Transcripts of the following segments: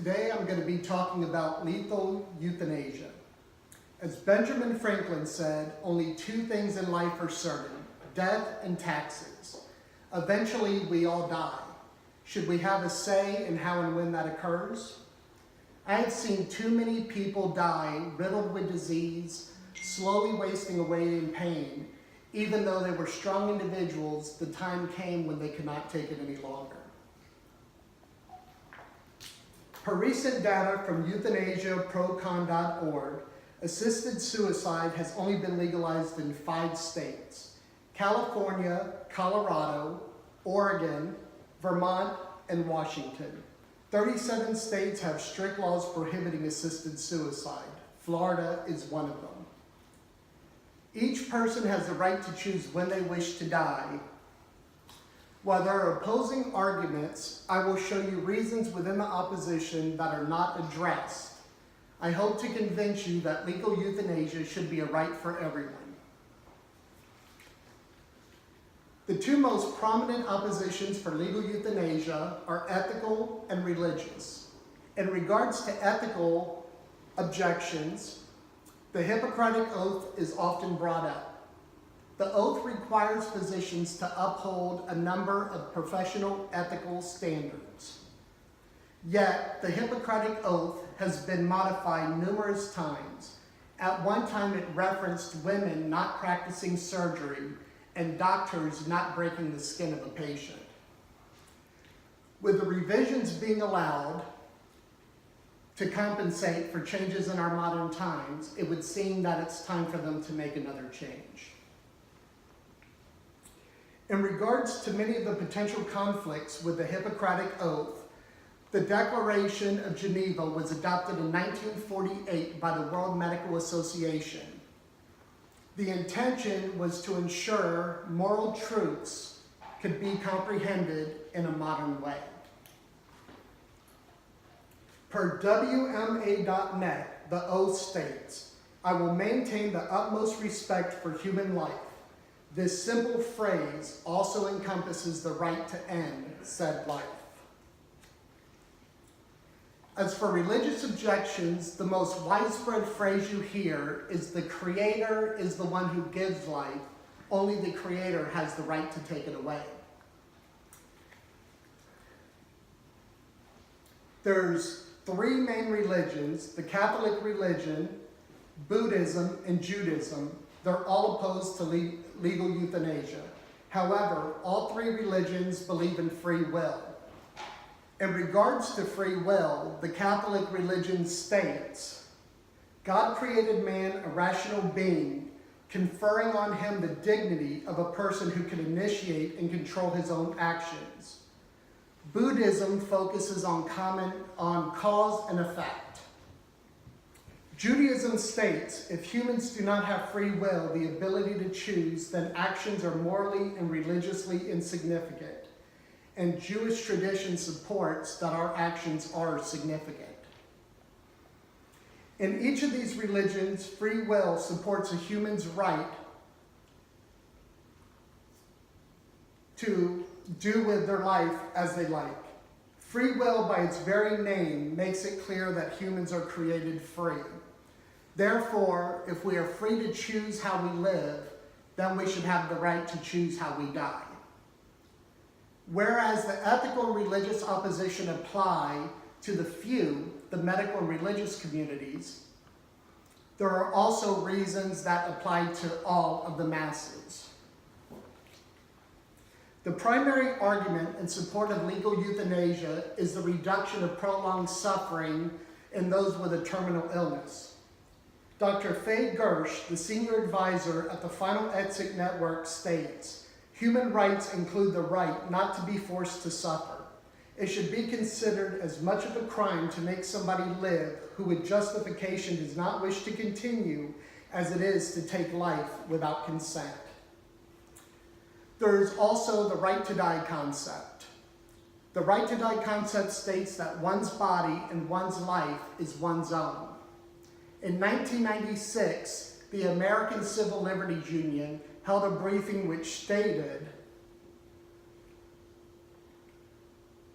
Today I'm going to be talking about lethal euthanasia. As Benjamin Franklin said, only two things in life are certain, death and taxes. Eventually we all die. Should we have a say in how and when that occurs? I have seen too many people die riddled with disease, slowly wasting away in pain. Even though they were strong individuals, the time came when they could not take it any longer. Per recent data from euthanasiaprocon.org, assisted suicide has only been legalized in 5 states: California, Colorado, Oregon, Vermont, and Washington. 37 states have strict laws prohibiting assisted suicide. Florida is one of them. Each person has the right to choose when they wish to die. While there are opposing arguments, I will show you reasons within the opposition that are not addressed. I hope to convince you that legal euthanasia should be a right for everyone. The two most prominent oppositions for legal euthanasia are ethical and religious. In regards to ethical objections, the Hippocratic Oath is often brought up. The oath requires physicians to uphold a number of professional ethical standards. Yet, the Hippocratic Oath has been modified numerous times. At one time, it referenced women not practicing surgery and doctors not breaking the skin of a patient. With the revisions being allowed to compensate for changes in our modern times, it would seem that it's time for them to make another change. In regards to many of the potential conflicts with the Hippocratic Oath, the Declaration of Geneva was adopted in 1948 by the World Medical Association. The intention was to ensure moral truths could be comprehended in a modern way. Per WMA.net, the oath states, "I will maintain the utmost respect for human life." This simple phrase also encompasses the right to end said life. As for religious objections, the most widespread phrase you hear is the Creator is the one who gives life. Only the Creator has the right to take it away. There's 3 main religions: the Catholic religion, Buddhism, and Judaism. They're all opposed to legal euthanasia. However, all 3 religions believe in free will. In regards to free will, the Catholic religion states, God created man a rational being, conferring on him the dignity of a person who can initiate and control his own actions. Buddhism focuses on cause and effect. Judaism states, if humans do not have free will, the ability to choose, then actions are morally and religiously insignificant. And Jewish tradition supports that our actions are significant. In each of these religions, free will supports a human's right to do with their life as they like. Free will, by its very name, makes it clear that humans are created free. Therefore, if we are free to choose how we live, then we should have the right to choose how we die. Whereas the ethical and religious opposition apply to the few, the medical and religious communities, there are also reasons that apply to all of the masses. The primary argument in support of legal euthanasia is the reduction of prolonged suffering in those with a terminal illness. Dr. Faye Gersh, the senior advisor at the Final Exit Network, states, human rights include the right not to be forced to suffer. It should be considered as much of a crime to make somebody live who with justification does not wish to continue as it is to take life without consent. There is also the right to die concept. The right to die concept states that one's body and one's life is one's own. In 1996, the American Civil Liberties Union held a briefing which stated,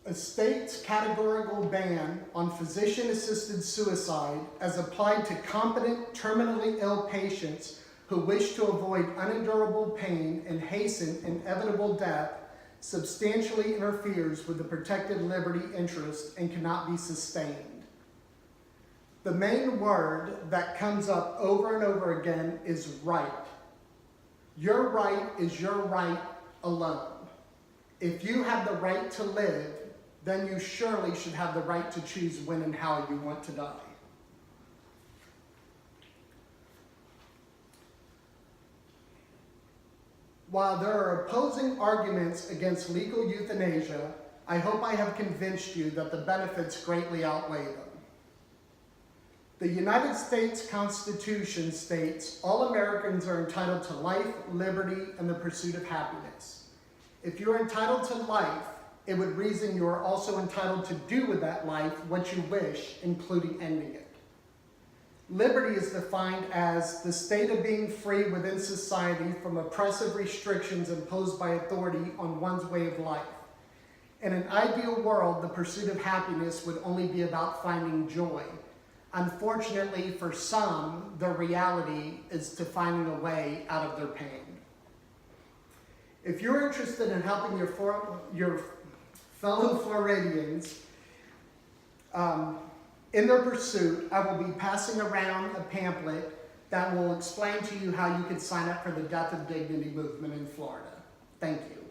A state's categorical ban on physician-assisted suicide as applied to competent, terminally ill patients who wish to avoid unendurable pain and hasten inevitable death substantially interferes with the protected liberty interest and cannot be sustained. The main word that comes up over and over again is right. Your right is your right alone. If you have the right to live, then you surely should have the right to choose when and how you want to die. While there are opposing arguments against legal euthanasia, I hope I have convinced you that the benefits greatly outweigh them. The United States Constitution states all Americans are entitled to life, liberty, and the pursuit of happiness. If you are entitled to life, it would reason you are also entitled to do with that life what you wish, including ending it. Liberty is defined as the state of being free within society from oppressive restrictions imposed by authority on one's way of life. In an ideal world, the pursuit of happiness would only be about finding joy. Unfortunately, for some, the reality is to finding a way out of their pain. If you're interested in helping your fellow Floridians in their pursuit, I will be passing around a pamphlet that will explain to you how you can sign up for the Death of Dignity movement in Florida. Thank you.